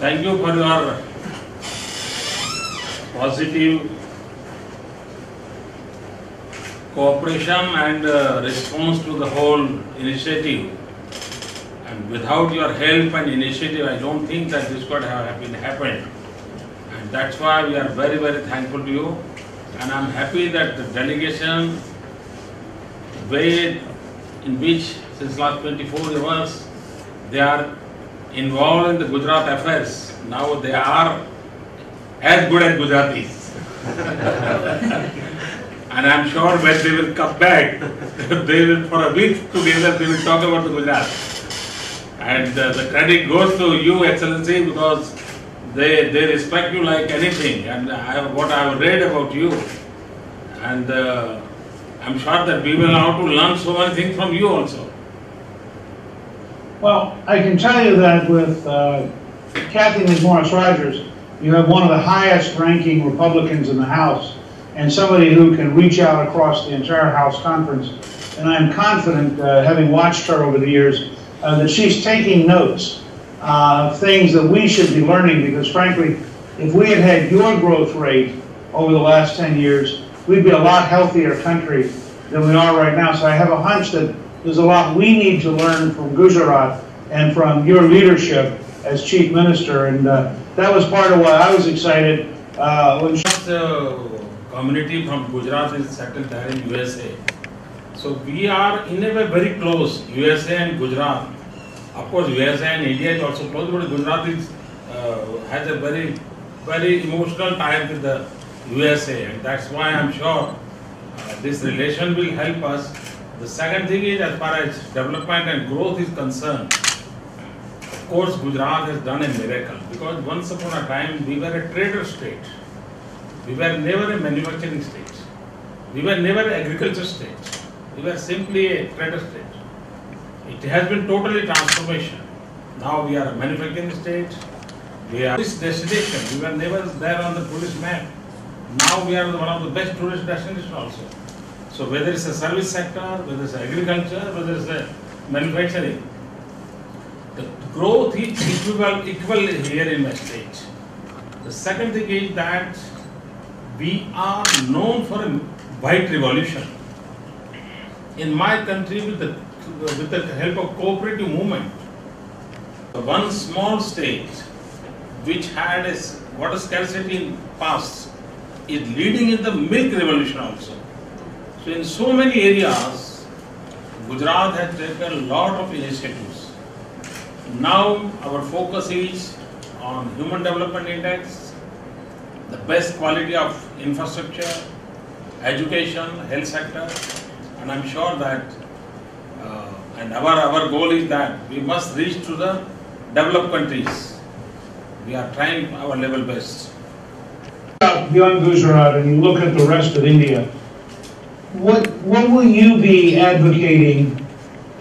Thank you for your positive cooperation and response to the whole initiative. And without your help and initiative, I don't think that this could have happened. And that's why we are very, very thankful to you. And I'm happy that the delegation, the way in which since last 24 years they are involved in the Gujarat affairs, now they are as good as Gujaratis. And I'm sure when they will come back, they will for a week together they will talk about the Gujarat. And the credit goes to you, Excellency, because they respect you like anything. And what I have read about you, and I'm sure that we will have to learn so many things from you also. Well, I can tell you that with Cathy McMorris Rodgers, you have one of the highest ranking Republicans in the House and somebody who can reach out across the entire House conference. And I'm confident, having watched her over the years, that she's taking notes of things that we should be learning, because frankly, if we had had your growth rate over the last 10 years, we'd be a lot healthier country than we are right now. So I have a hunch that there's a lot we need to learn from Gujarat and from your leadership as Chief Minister, and that was part of why I was excited when the community from Gujarat is settled there in USA. So we are in a way very close, USA and Gujarat. Of course, USA and India is also close, but Gujarat is, has a very, very emotional tie with the USA, and that's why I'm sure this relation will help us. The second thing is, as far as development and growth is concerned, of course Gujarat has done a miracle, because once upon a time we were a trader state. We were never a manufacturing state. We were never an agriculture state. We were simply a trader state. It has been totally transformation. Now we are a manufacturing state. We are this destination. We were never there on the tourist map. Now we are one of the best tourist destinations also. So whether it's a service sector, whether it's agriculture, whether it's a manufacturing, the growth is equal here in my state. The second thing is that we are known for a white revolution. In my country, with the help of cooperative movement, one small state which had a water scarcity in past is leading in the milk revolution also. So in so many areas, Gujarat has taken a lot of initiatives. Now our focus is on Human Development Index, the best quality of infrastructure, education, health sector, and I'm sure that and our goal is that we must reach to the developed countries. We are trying our level best. Beyond Gujarat, and you look at the rest of India, what will you be advocating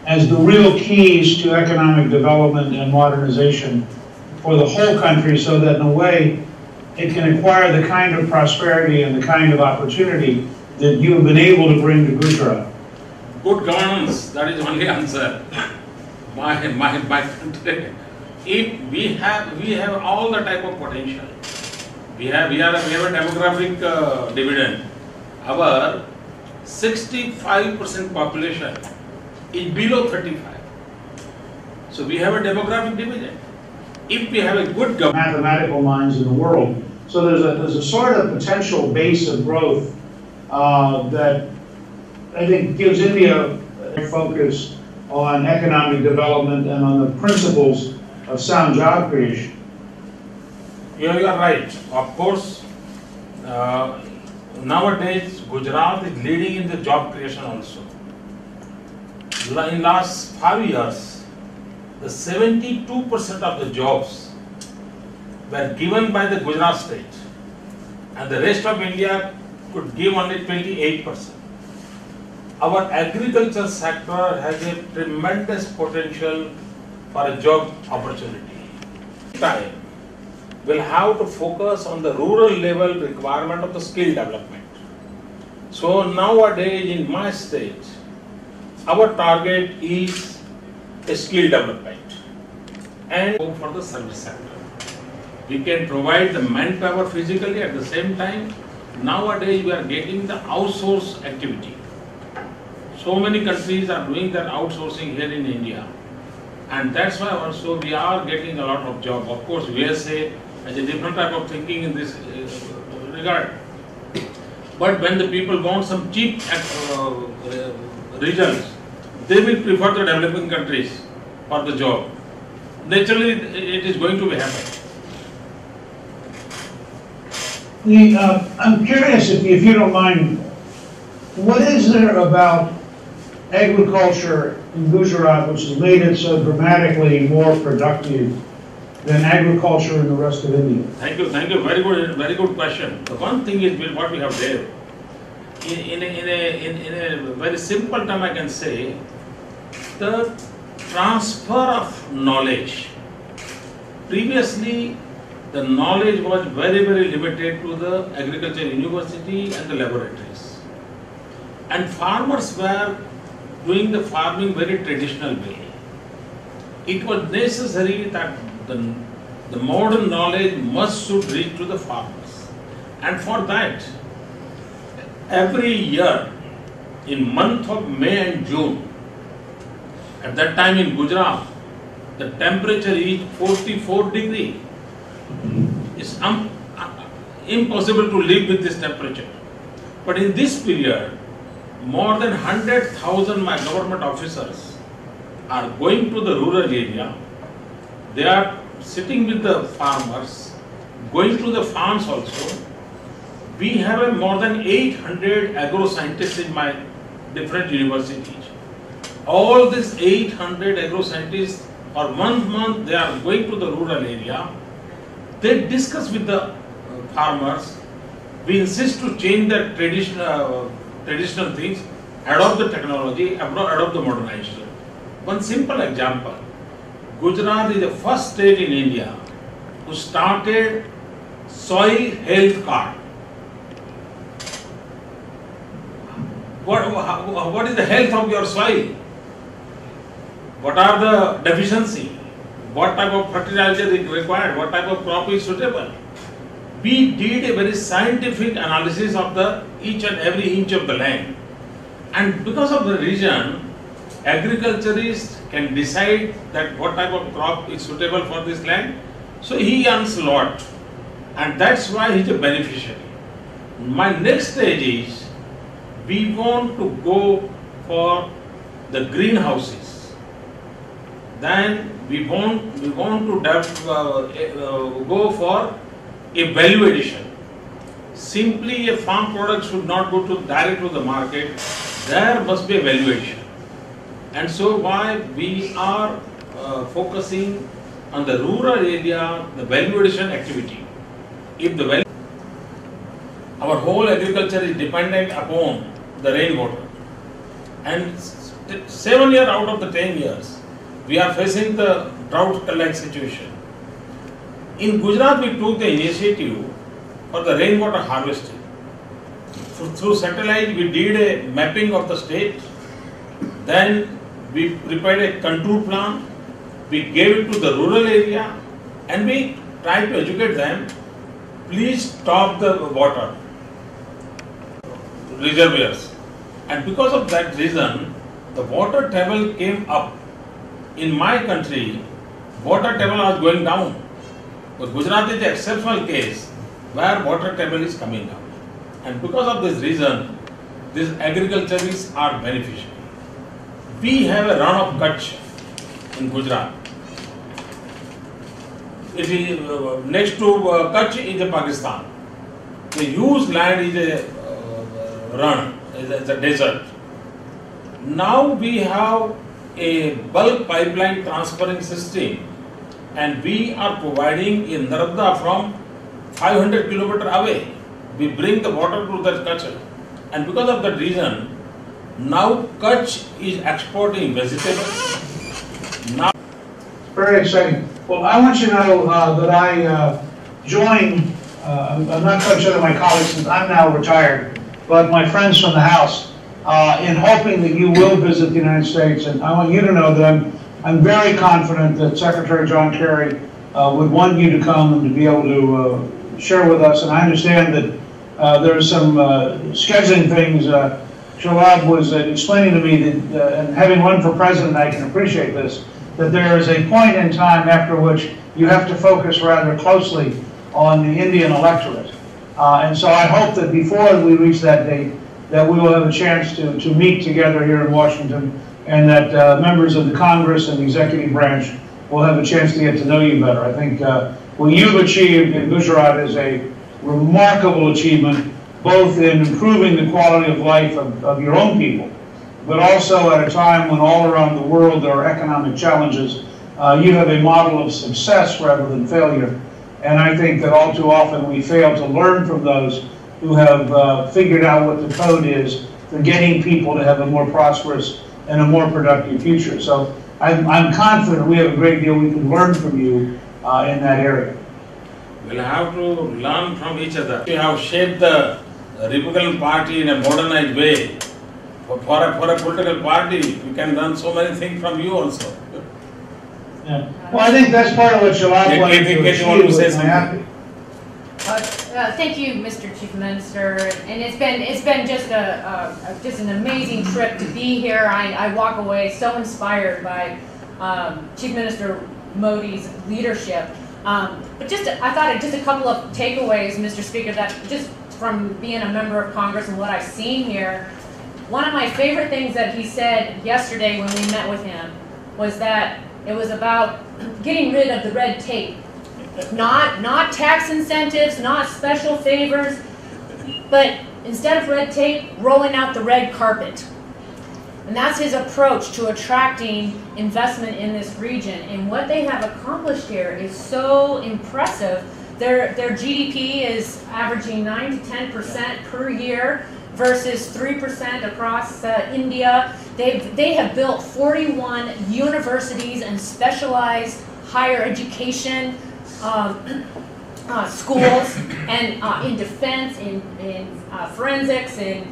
as the real keys to economic development and modernization for the whole country, so that in a way it can acquire the kind of prosperity and the kind of opportunity that you have been able to bring to Gujarat? Good governance, that is only answer. My country, if we have all the type of potential. We have a demographic dividend. Our 65% population is below 35. So we have a demographic dividend. If we have a good mathematical minds in the world, so there's a sort of potential base of growth that I think gives India a focus on economic development and on the principles of sound job creation. You are right. Of course, nowadays Gujarat is leading in the job creation also. In last 5 years, the 72% of the jobs were given by the Gujarat state, and the rest of India could give only 28%. Our agriculture sector has a tremendous potential for a job opportunity. Time will have to focus on the rural level requirement of the skill development. So nowadays in my state, our target is a skill development and go for the service sector. We can provide the manpower physically at the same time. Nowadays we are getting the outsource activity. So many countries are doing that outsourcing here in India. And that's why also we are getting a lot of job. Of course, USA has a different type of thinking in this regard. But when the people want some cheap results, they will prefer the developing countries for the job. Naturally, it is going to be happening. I'm curious, if you don't mind, what is there about agriculture in Gujarat which has made it so dramatically more productive than agriculture in the rest of India? Thank you. Very good question. The one thing is what we have there. In a very simple term, I can say the transfer of knowledge. Previously, the knowledge was very limited to the agriculture university and the laboratories. And farmers were doing the farming very traditional way. It was necessary that the modern knowledge should reach to the farmers. And for that, every year in month of May and June, at that time in Gujarat, the temperature is 44 degrees. It's impossible to live with this temperature. But in this period, more than 100,000 my government officers are going to the rural area. They are sitting with the farmers, going to the farms also. We have more than 800 agro-scientists in my different universities. All these 800 agro-scientists, or month they are going to the rural area. They discuss with the farmers. We insist to change the traditional things, adopt the technology, adopt the modernization. One simple example. Gujarat is the first state in India who started soil health card. What is the health of your soil? What are the deficiencies? What type of fertilizer is required? What type of crop is suitable? We did a very scientific analysis of each and every inch of the land. And because of the reason, agriculturists can decide that what type of crop is suitable for this land. So he earns a lot. And that's why he's a beneficiary. My next stage is, we want to go for the greenhouses. Then we want to go for a value addition. Simply a farm product should not go direct to the market. There must be a value addition. And so why we are focusing on the rural area, the value addition activity. If the our whole agriculture is dependent upon the rainwater. And 7 years out of the 10 years, we are facing the drought-like situation. In Gujarat, we took the initiative for the rainwater harvesting. Through satellite, we did a mapping of the state. Then we prepared a contour plan. We gave it to the rural area, and we tried to educate them. Please stop the water reservoirs. And because of that reason, the water table came up. In my country, water table was going down. But Gujarat is an exceptional case where water table is coming up. And because of this reason, these agriculturists are beneficial. We have a run of Kutch in Gujarat. It is next to Kutch is Pakistan. The huge land is a run, is a desert. Now we have a bulk pipeline transferring system, and we are providing in Narada from 500 kilometers away. We bring the water to that Kutch, and because of that reason, now Kutch is exporting vegetables. Now, very exciting. Well, I want you to know that I joined. I'm not quite sure that my colleagues, since I'm now retired, but my friends from the House, in hoping that you will visit the United States. And I want you to know that I'm very confident that Secretary John Kerry would want you to come and to be able to share with us. And I understand that there are some scheduling things. Shalabh was explaining to me that, and having run for president, I can appreciate this, that there is a point in time after which you have to focus rather closely on the Indian electorate. And so I hope that before we reach that date, that we will have a chance to meet together here in Washington, and that members of the Congress and the executive branch will have a chance to get to know you better. I think what you've achieved in Gujarat is a remarkable achievement, both in improving the quality of life of your own people, but also at a time when all around the world there are economic challenges. You have a model of success rather than failure. And I think that all too often we fail to learn from those who have figured out what the code is for getting people to have a more prosperous and a more productive future. So I'm confident we have a great deal we can learn from you in that area. We'll have to learn from each other. We have shaped the Republican Party in a modernized way. For a political party, we can learn so many things from you also. Yeah. Well, I think that's part of what Shalabh wanted to achieve with NIAPPI. Thank you, Mr. Chief Minister, and it's been just just an amazing trip to be here. I walk away so inspired by Chief Minister Modi's leadership. But I thought just a couple of takeaways, Mr. Speaker, that just from being a member of Congress and what I've seen here. One of my favorite things that he said yesterday when we met with him was that it was about getting rid of the red tape. Not tax incentives, not special favors, but instead of red tape, rolling out the red carpet. And that's his approach to attracting investment in this region. And what they have accomplished here is so impressive. Their GDP is averaging 9 to 10% per year versus 3% across India. They have built 41 universities and specialized higher education schools, and in defense, in forensics, in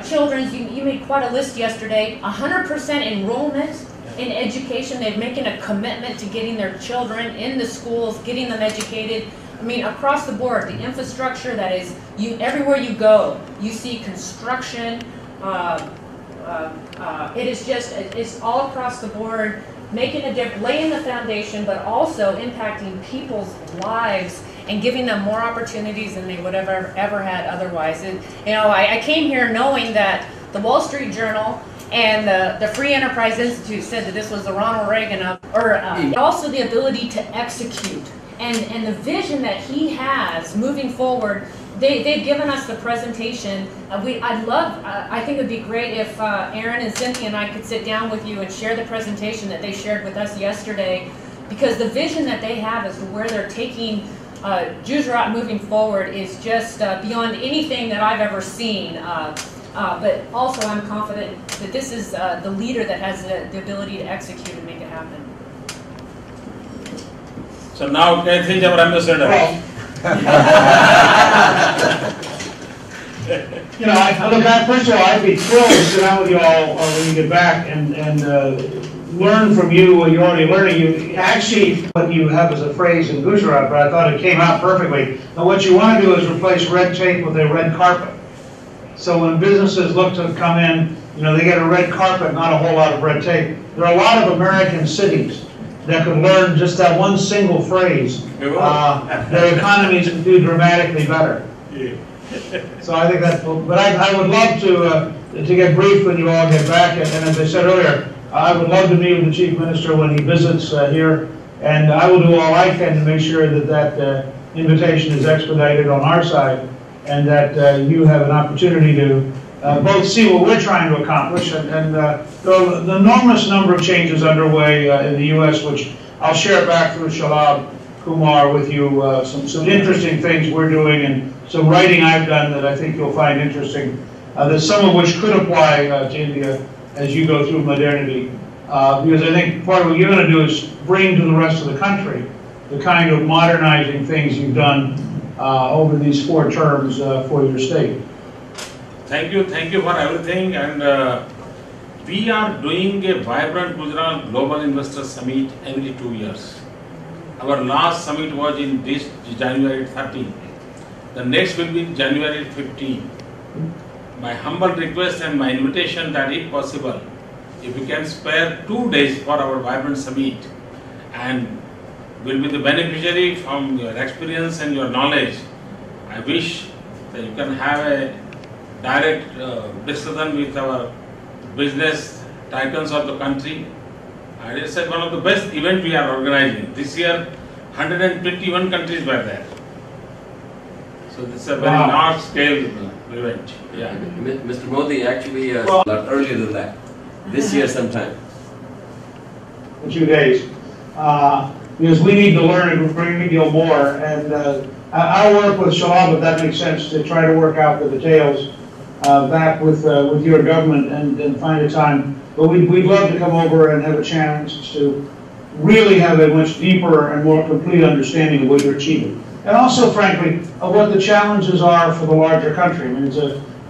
children's. You made quite a list yesterday. 100% enrollment in education. They're making a commitment to getting their children in the schools, getting them educated. I mean, across the board, the infrastructure that is, everywhere you go, you see construction. It is just, it's all across the board, making a difference, laying the foundation, but also impacting people's lives and giving them more opportunities than they would have ever had otherwise. And, you know, I came here knowing that the Wall Street Journal and the Free Enterprise Institute said that this was the Ronald Reagan also the ability to execute. And the vision that he has moving forward, they've given us the presentation. I think it would be great if Aaron and Cynthia and I could sit down with you and share the presentation that they shared with us yesterday, because the vision that they have as to where they're taking Gujarat moving forward is just beyond anything that I've ever seen. But also I'm confident that this is the leader that has the ability to execute and make it happen. So now Cathy is our ambassador. You know, first of all, I'd be thrilled to sit down with you all when you get back and learn from you what you're already learning. You actually, what you have as a phrase in Gujarat, but I thought it came out perfectly. Now, what you want to do is replace red tape with a red carpet. So when businesses look to come in, you know, they get a red carpet, not a whole lot of red tape. There are a lot of American cities that could learn just that one single phrase. Their economies would do dramatically better. So I think that's, but I would love to get brief when you all get back. And as I said earlier, I would love to meet with the Chief Minister when he visits here. And I will do all I can to make sure that that invitation is expedited on our side, and that you have an opportunity to both see what we're trying to accomplish and the enormous number of changes underway in the U.S., which I'll share back through Shalabh Kumar with you, some interesting things we're doing and some writing I've done that I think you'll find interesting, that some of which could apply to India as you go through modernity. Because I think part of what you're going to do is bring to the rest of the country the kind of modernizing things you've done over these 4 terms for your state. Thank you for everything. And we are doing a vibrant Gujarat Global Investor Summit every 2 years. Our last summit was in this January 13. The next will be January 15. My humble request and my invitation that if possible, if you can spare 2 days for our vibrant summit and will be the beneficiary from your experience and your knowledge, I wish that you can have a direct discussion with our business titans of the country. And it's one of the best events we are organizing. This year, 121 countries were there. So this is a very large scale event. Yeah. Mr. Modi, actually a lot earlier than that. This year sometime. In 2 days. Because we need to learn a great deal more. And I'll work with Shalabh, if that makes sense, to try to work out the details back with your government and find a time. But we'd love to come over and have a chance to really have a much deeper and more complete understanding of what you're achieving. And also, frankly, of what the challenges are for the larger country. I mean,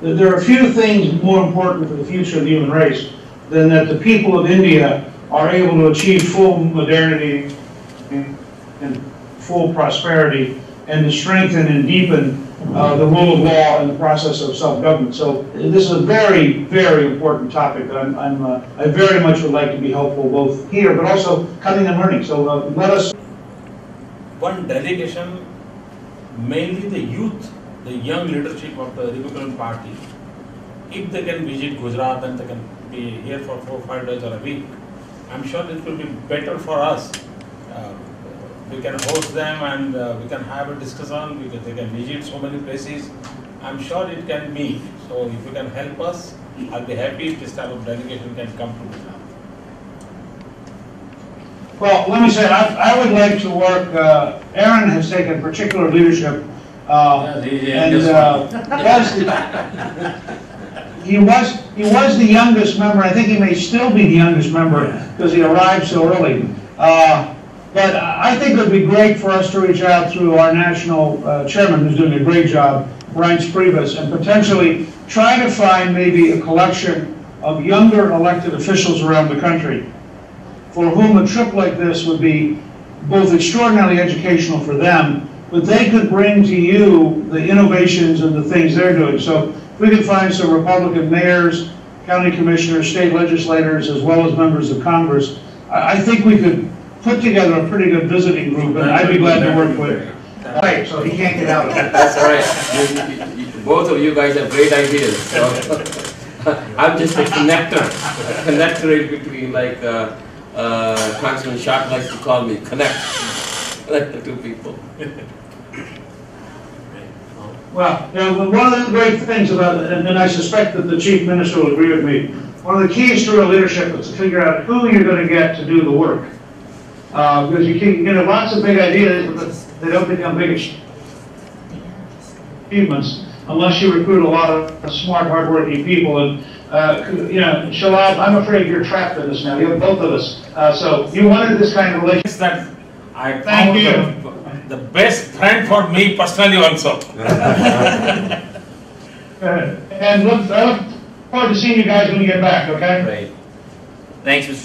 there are a few things more important for the future of the human race than that the people of India are able to achieve full modernity and full prosperity and to strengthen and deepen the rule of law and the process of self-government. So this is a very, very important topic that I very much would like to be helpful both here but also coming and learning. So let us. One delegation, mainly the youth, the young leadership of the Republican Party, if they can visit Gujarat and they can be here for 4 or 5 days or a week, I'm sure it will be better for us. We can host them and we can have a discussion because they can visit so many places. I'm sure it can be. So if you can help us, I'll be happy if this type of delegation can come to Gujarat. Well, let me say, I would like to work, Aaron has taken particular leadership, he was the youngest member. I think he may still be the youngest member because he arrived so early. But I think it would be great for us to reach out through our national chairman, who's doing a great job, Brian Sprivas, and potentially try to find maybe a collection of younger elected officials around the country for whom a trip like this would be both extraordinarily educational for them, but they could bring to you the innovations and the things they're doing. So if we could find some Republican mayors, county commissioners, state legislators, as well as members of Congress, I think we could put together a pretty good visiting group, and I'd be glad to work with you. Right, so he can't get out of it. That's all right. Both of you guys have great ideas. So I'm just a connector in between, like Congressman Schock likes to call me, connect the two people. Well, you know, one of the great things about it, and I suspect that the Chief Minister will agree with me, one of the keys to real leadership is to figure out who you're going to get to do the work. Because you can get lots of big ideas, but they don't become big achievements unless you recruit a lot of smart, hardworking people. And you know, Shalabh, I'm afraid you're trapped in this now. You have both of us. So you wanted this kind of relationship. That I found the best friend for me personally also. And I look forward to seeing you guys when you get back. Okay. Right. Thanks, Mr.